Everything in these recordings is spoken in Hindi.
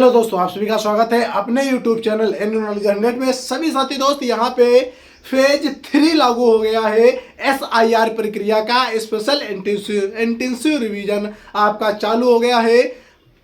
हेलो दोस्तों, आप सभी का स्वागत है अपने YouTube channel N Knowledge Net में। सभी साथी दोस्त, यहाँ पे फेज 3 लागू हो गया है। SIR प्रक्रिया का स्पेशल इंटेंसिव रिवीजन आपका चालू हो गया है।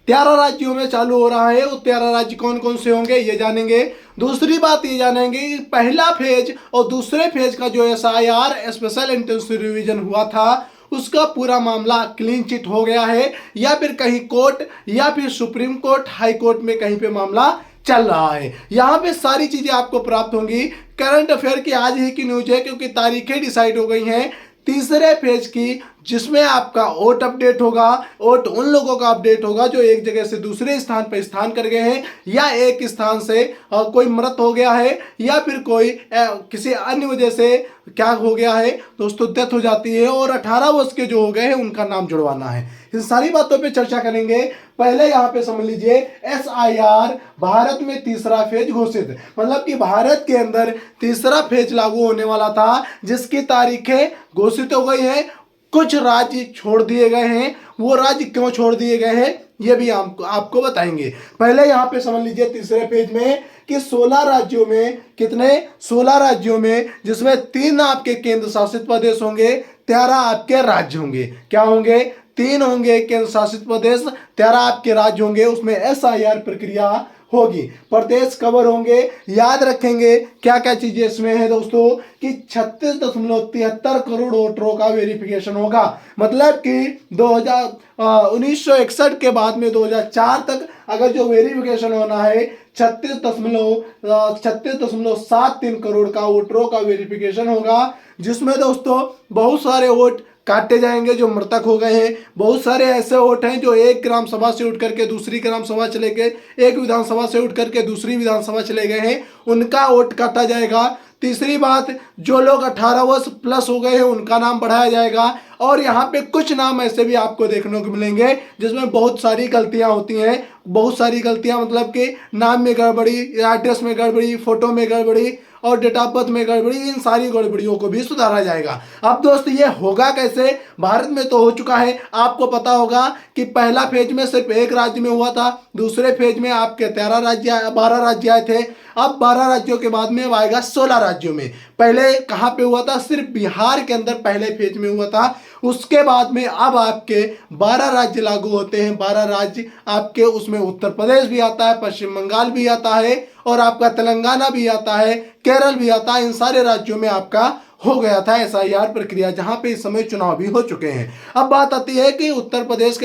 13 राज्यों में चालू हो रहा है। वो 13 राज्य कौन कौन से होंगे ये जानेंगे। दूसरी बात ये जानेंगे कि पहला फेज और दूसरे फेज का जो SIR स्पेशल इंटेंसिव रिवीजन हुआ था उसका पूरा मामला क्लीन चिट हो गया है या फिर कहीं कोर्ट या फिर सुप्रीम कोर्ट, हाई कोर्ट में कहीं पे मामला चल रहा है। यहाँ पे सारी चीजें आपको प्राप्त होंगी। करंट अफेयर की आज ही की न्यूज है क्योंकि तारीखें डिसाइड हो गई हैं तीसरे फेज की, जिसमें आपका वोट अपडेट होगा। वोट उन लोगों का अपडेट होगा जो एक जगह से दूसरे स्थान पर स्थान कर गए हैं या एक स्थान से कोई मृत हो गया है या फिर कोई किसी अन्य वजह से क्या हो गया है दोस्तों, डेथ हो जाती है और 18 वर्ष के जो हो गए हैं उनका नाम जुड़वाना है। इन सारी बातों पे चर्चा करेंगे। पहले यहाँ पे समझ लीजिए SIR भारत में तीसरा फेज घोषित, मतलब कि भारत के अंदर तीसरा फेज लागू होने वाला था जिसकी तारीखें घोषित हो गई है। कुछ राज्य छोड़ दिए गए हैं। वो राज्य क्यों छोड़ दिए गए हैं ये भी आपको बताएंगे। पहले यहाँ पे समझ लीजिए तीसरे पेज में कि 16 राज्यों में कितने 16 राज्यों में जिसमें 3 आपके केंद्र शासित प्रदेश होंगे, 13 आपके राज्य होंगे। क्या होंगे? 3 होंगे केंद्र शासित प्रदेश, 13 आपके राज्य होंगे। उसमें SIR प्रक्रिया होगी। प्रदेश कवर होंगे। याद रखेंगे क्या क्या चीजें इसमें है दोस्तों कि 36.73 करोड़ वोटरों का वेरिफिकेशन होगा। मतलब कि 1961 के बाद में 2004 तक अगर जो वेरिफिकेशन होना है 36.73 करोड़ का वोटरों का वेरिफिकेशन होगा, जिसमें दोस्तों बहुत सारे वोट काटे जाएंगे जो मृतक हो गए हैं। बहुत सारे ऐसे वोट हैं जो एक ग्राम सभा से उठ करके दूसरी ग्राम सभा चले गए, एक विधानसभा से उठ करके दूसरी विधानसभा चले गए हैं, उनका वोट काटा जाएगा। तीसरी बात, जो लोग 18 वर्ष प्लस हो गए हैं उनका नाम बढ़ाया जाएगा। और यहाँ पे कुछ नाम ऐसे भी आपको देखने को मिलेंगे जिसमें बहुत सारी गलतियां होती हैं। बहुत सारी गलतियां मतलब कि नाम में गड़बड़ी, एड्रेस में गड़बड़ी, फोटो में गड़बड़ी और डेट ऑफ बर्थ में गड़बड़ी, इन सारी गड़बड़ियों को भी सुधारा जाएगा। अब दोस्त ये होगा कैसे? भारत में तो हो चुका है, आपको पता होगा कि पहला फेज में सिर्फ एक राज्य में हुआ था, दूसरे फेज में आपके 12 राज्य आए थे। अब 12 राज्यों के बाद में आएगा 16 राज्यों में। पहले कहाँ पे हुआ था? सिर्फ बिहार के अंदर पहले फेज में हुआ था। उसके बाद में अब आपके 12 राज्य लागू होते हैं। 12 राज्य आपके, उसमें उत्तर प्रदेश भी आता है, पश्चिम बंगाल भी आता है और आपका तेलंगाना भी आता है, केरल भी आता है। इन सारे राज्यों में आपका हो गया था SIR प्रक्रिया, जहां पे इस समय चुनाव भी हो चुके हैं। अब बात आती है कि उत्तर प्रदेश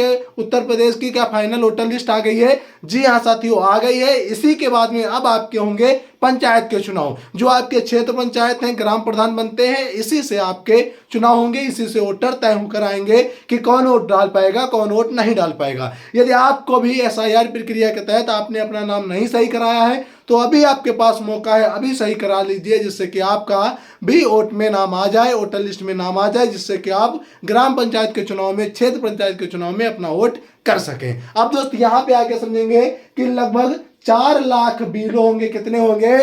की क्या फाइनल वोटर लिस्ट आ गई है? जी हाँ साथियों, आ गई है। इसी के बाद में अब आपके होंगे पंचायत के चुनाव। जो आपके क्षेत्र पंचायत हैं, ग्राम प्रधान बनते हैं, इसी से आपके चुनाव होंगे। इसी से वोटर तय होकर आएंगे कि कौन वोट डाल पाएगा, कौन वोट नहीं डाल पाएगा। यदि आपको भी SIR प्रक्रिया के तहत आपने अपना नाम नहीं सही कराया है तो अभी आपके पास मौका है, अभी सही करा लीजिए, जिससे कि आपका भी वोट में नाम आ जाए, वोटर लिस्ट में नाम आ जाए, जिससे कि आप ग्राम पंचायत के चुनाव में, क्षेत्र पंचायत के चुनाव में अपना वोट कर सकें। अब दोस्त यहाँ पे आगे समझेंगे कि लगभग 4 लाख बीलो होंगे। कितने होंगे?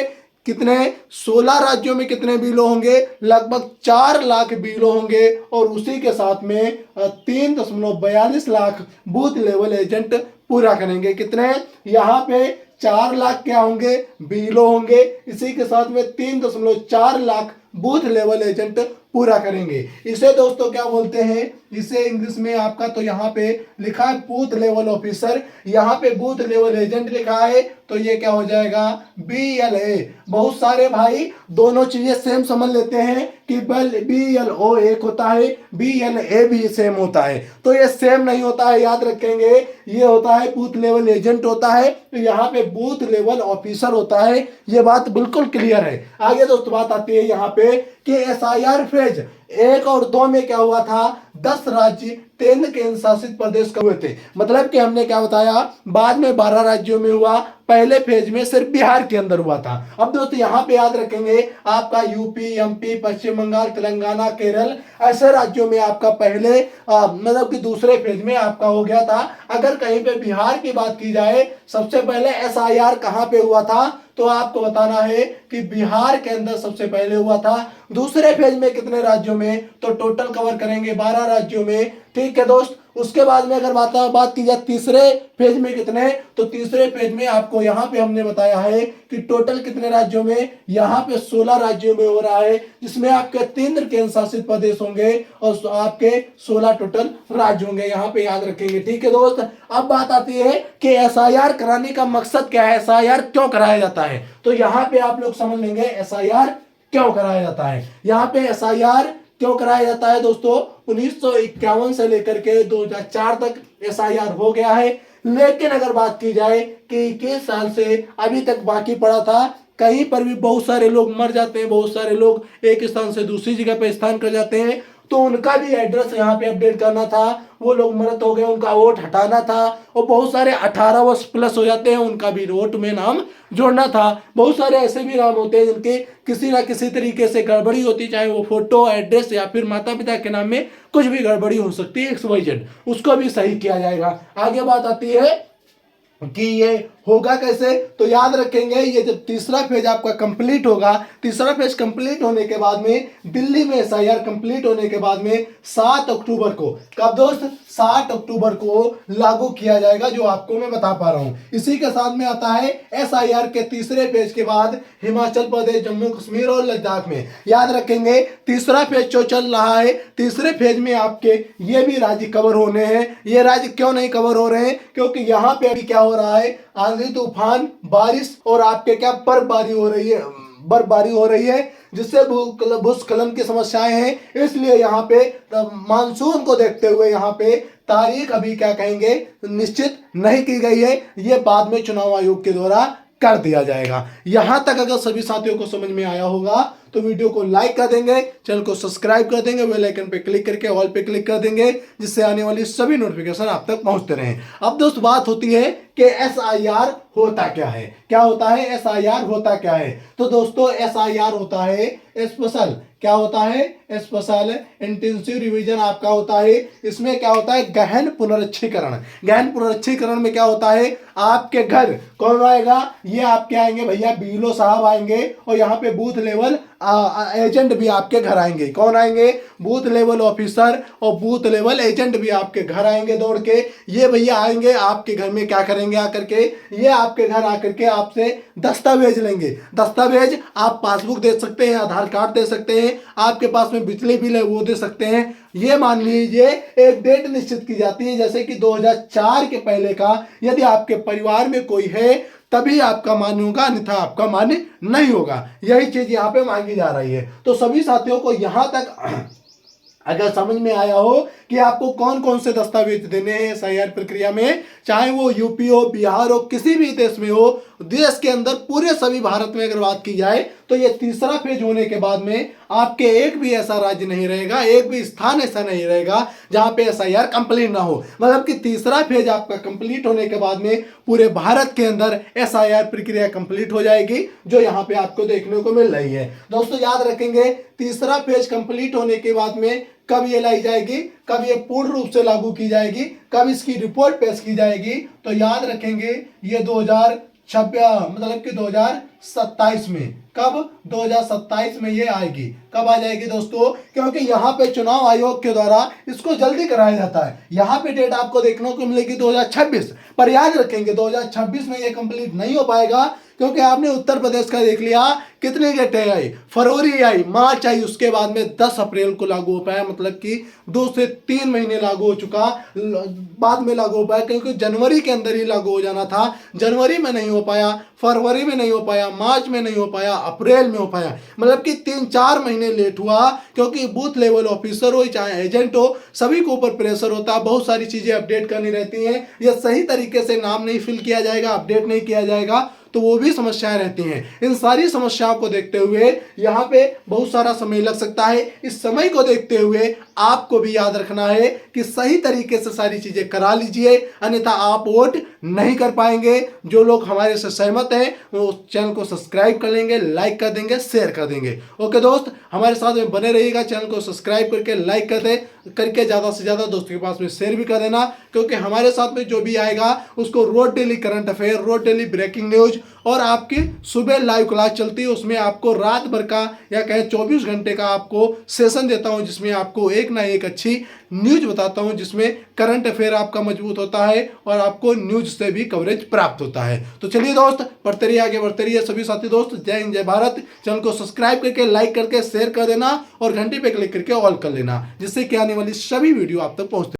कितने? 16 राज्यों में कितने बीलो होंगे? लगभग 4 लाख बीलो होंगे। और उसी के साथ में 3.42 लाख बूथ लेवल एजेंट पूरा करेंगे। कितने? यहाँ पे 4 लाख क्या होंगे? बीलो होंगे। इसी के साथ में 3.4 लाख बूथ लेवल एजेंट पूरा करेंगे। इसे दोस्तों क्या बोलते हैं? इसे इंग्लिश में आपका तो यहाँ पे लिखा है बूथ लेवल ऑफिसर, यहाँ पे बूथ लेवल एजेंट लिखा है, तो ये क्या हो जाएगा? BLA। बहुत सारे भाई दोनों चीजें सेम समझ लेते हैं कि BLO एक होता है, BLA भी सेम होता है, तो ये सेम नहीं होता है। याद रखेंगे, ये होता है बूथ लेवल एजेंट होता है, तो यहाँ पे बूथ लेवल ऑफिसर होता है। ये बात बिल्कुल क्लियर है। आगे दोस्तों बात आती है यहाँ पे कि SIR फेज 1 और 2 में क्या हुआ था? 10 राज्य 3 केंद्र शासित प्रदेश का हुए थे। मतलब कि हमने क्या बताया, बाद में 12 राज्यों में हुआ, पहले फेज में सिर्फ बिहार के अंदर हुआ था। अब दोस्तों यहाँ पे याद रखेंगे आपका यूपी, MP, पश्चिम बंगाल, तेलंगाना, केरल, ऐसे राज्यों में आपका पहले मतलब कि दूसरे फेज में आपका हो गया था। अगर कहीं पे बिहार की बात की जाए, सबसे पहले SIR कहाँ पे हुआ था, तो आपको बताना है कि बिहार के अंदर सबसे पहले हुआ था। दूसरे फेज में कितने राज्यों में? तो टोटल कवर करेंगे 12 राज्यों में। ठीक है दोस्त, उसके बाद में अगर बात की जाए तीसरे फेज में कितने, तो तीसरे फेज में आपको यहाँ पे हमने बताया है कि टोटल कितने राज्यों में, यहाँ पे 16 राज्यों में हो रहा है, जिसमें आपके 3 केंद्र शासित प्रदेश होंगे और आपके 16 टोटल राज्य होंगे, यहाँ पे याद रखेंगे। ठीक है दोस्त, अब बात आती है कि एसआईआर कराने का मकसद क्या है, एसआईआर क्यों कराया जाता है। तो यहाँ पे आप लोग समझ लेंगे एसआईआर क्यों कराया जाता है। यहाँ पे एसआईआर क्यों कराया जाता है दोस्तों, 1951 से लेकर के 2004 तक एसआईआर हो गया है, लेकिन अगर बात की जाए कि 21 साल से अभी तक बाकी पड़ा था, कहीं पर भी बहुत सारे लोग मर जाते हैं, बहुत सारे लोग एक स्थान से दूसरी जगह पे स्थान कर जाते हैं, तो उनका भी एड्रेस यहाँ पे अपडेट करना था, वो लोग मृत हो गए उनका वोट हटाना था, और बहुत सारे 18 वर्ष प्लस हो जाते हैं उनका भी वोट में नाम जोड़ना था। बहुत सारे ऐसे भी नाम होते हैं जिनके किसी ना किसी तरीके से गड़बड़ी होती, चाहे वो फोटो, एड्रेस या फिर माता पिता के नाम में कुछ भी गड़बड़ी हो सकती है, XYZ, उसको भी सही किया जाएगा। आगे बात आती है कि ये होगा कैसे, तो याद रखेंगे ये जब तीसरा फेज आपका कंप्लीट होगा, तीसरा फेज कंप्लीट होने के बाद में दिल्ली में एसआईआर कंप्लीट होने के बाद में 7 अक्टूबर को, कब दोस्त, 7 अक्टूबर को लागू किया जाएगा, जो आपको मैं बता पा रहा हूं। इसी के साथ में आता है एसआईआर के तीसरे फेज के बाद हिमाचल प्रदेश, जम्मू कश्मीर और लद्दाख में। याद रखेंगे तीसरा फेज जो चल रहा है, तीसरे फेज में आपके ये भी राज्य कवर होने हैं। ये राज्य क्यों नहीं कवर हो रहे हैं, क्योंकि यहाँ पे अभी क्या हो रहा है, आंधी तूफान, बारिश और आपके क्या बर्फबारी हो रही है, जिससे भूस्खलन की समस्याएं हैं। इसलिए यहाँ पे मानसून को देखते हुए यहाँ पे तारीख अभी क्या कहेंगे निश्चित नहीं की गई है, ये बाद में चुनाव आयोग के द्वारा कर दिया जाएगा। यहां तक अगर सभी साथियों को समझ में आया होगा तो वीडियो को लाइक कर देंगे, चैनल को सब्सक्राइब कर देंगे, बेल आइकन पे क्लिक करके ऑल पे क्लिक कर देंगे, जिससे आने वाली सभी नोटिफिकेशन आप तक पहुंचते रहें। अब दोस्त बात होती है कि एसआईआर होता क्या है, क्या होता है एसआईआर होता क्या है। तो दोस्तों एसआईआर होता है स्पेशल, क्या होता है, स्पेशल इंटेंसिव रिवीजन आपका होता है। इसमें क्या होता है, गहन पुनरीक्षीकरण। गहन पुनरीक्षीकरण में क्या होता है, आपके घर कौन आएगा, ये आपके आएंगे भैया बीएलओ साहब आएंगे, और यहाँ पे बूथ लेवल एजेंट भी आपके घर आएंगे। कौन आएंगे, बूथ लेवल ऑफिसर और बूथ लेवल एजेंट भी आपके घर आएंगे दौड़ के। ये भैया आएंगे आपके घर में, क्या करेंगे आकर के, ये आपके घर आकर के आपसे दस्तावेज लेंगे। दस्तावेज आप पासबुक दे सकते हैं, आधार कार्ड दे सकते हैं, आपके पास में बिजली बिल है वो दे सकते हैं। ये मान लीजिए एक डेट निश्चित की जाती है, जैसे कि 2004 के पहले का यदि आपके परिवार में कोई है तभी आपका मान्य होगा, अन्यथा आपका मान्य नहीं होगा। यही चीज यहाँ पे मांगी जा रही है। तो सभी साथियों को यहां तक अगर समझ में आया हो कि आपको कौन कौन से दस्तावेज देने हैं एसआईआर प्रक्रिया में, चाहे वो यूपी हो, बिहार हो, किसी भी देश में हो, देश के अंदर पूरे सभी भारत में अगर बात की जाए, तो ये तीसरा फेज होने के बाद में आपके एक भी ऐसा राज्य नहीं रहेगा, एक भी स्थान ऐसा नहीं रहेगा जहां पे एसआईआर कंप्लीट ना हो। मतलब कि तीसरा फेज आपका कंप्लीट होने के बाद में पूरे भारत के अंदर एसआईआर प्रक्रिया कंप्लीट हो जाएगी, जो यहाँ पे आपको देखने को मिल रही है। दोस्तों याद रखेंगे तीसरा फेज कंप्लीट होने के बाद में कब ये लाई जाएगी, कब ये पूर्ण रूप से लागू की जाएगी, कब इसकी रिपोर्ट पेश की जाएगी, तो याद रखेंगे ये 2026 मतलब कि 2027 में, कब 2027 में ये आएगी। कब आ जाएगी दोस्तों, क्योंकि यहाँ पे चुनाव आयोग के द्वारा इसको जल्दी कराया जाता है। यहाँ पे डेट आपको देखने को मिलेगी 2026, पर याद रखेंगे 2026 में ये कंप्लीट नहीं हो पाएगा, क्योंकि आपने उत्तर प्रदेश का देख लिया कितनी डेटें आई, फरवरी आई, मार्च आई, उसके बाद में 10 अप्रैल को लागू हो पाया, मतलब कि 2 से 3 महीने लागू हो चुका, बाद में लागू हो पाया, क्योंकि जनवरी के अंदर ही लागू हो जाना था, जनवरी में नहीं हो पाया, फरवरी में नहीं हो पाया, मार्च में नहीं हो पाया, अप्रैल में हो पाया, मतलब कि 3-4 महीने लेट हुआ, क्योंकि बूथ लेवल ऑफिसर हो चाहे एजेंट हो, सभी के ऊपर प्रेशर होता है, बहुत सारी चीजें अपडेट करनी रहती हैं, यह सही तरीके से नाम नहीं फिल किया जाएगा, अपडेट नहीं किया जाएगा, तो वो भी समस्याएं रहती हैं। इन सारी समस्याओं को देखते हुए यहाँ पे बहुत सारा समय लग सकता है। इस समय को देखते हुए आपको भी याद रखना है कि सही तरीके से सारी चीजें करा लीजिए, अन्यथा आप वोट नहीं कर पाएंगे। जो लोग हमारे से सहमत हैं वो चैनल को सब्सक्राइब कर लेंगे, लाइक कर देंगे, शेयर कर देंगे। ओके दोस्त, हमारे साथ में बने रहिएगा, चैनल को सब्सक्राइब करके लाइक करके ज़्यादा से ज़्यादा दोस्तों के पास में शेयर भी कर देना, क्योंकि हमारे साथ में जो भी आएगा उसको रोज डेली करंट अफेयर, रोज डेली ब्रेकिंग न्यूज और आपकी सुबह लाइव क्लास चलती है, उसमें आपको रात भर का या कहें 24 घंटे का आपको सेशन देता हूं, जिसमें आपको एक एक ना एक अच्छी न्यूज बताता हूं जिसमें करंट अफेयर आपका मजबूत होता है और आपको न्यूज से भी कवरेज प्राप्त होता है। तो चलिए दोस्त, बढ़ते रहिए, आगे बढ़ते रहिए सभी साथी दोस्त। जय हिंद, जय भारत। चैनल को सब्सक्राइब करके, लाइक करके, शेयर कर देना और घंटी पे क्लिक करके ऑल कर लेना, जिससे कि आने वाली सभी वीडियो आप तक पहुंचते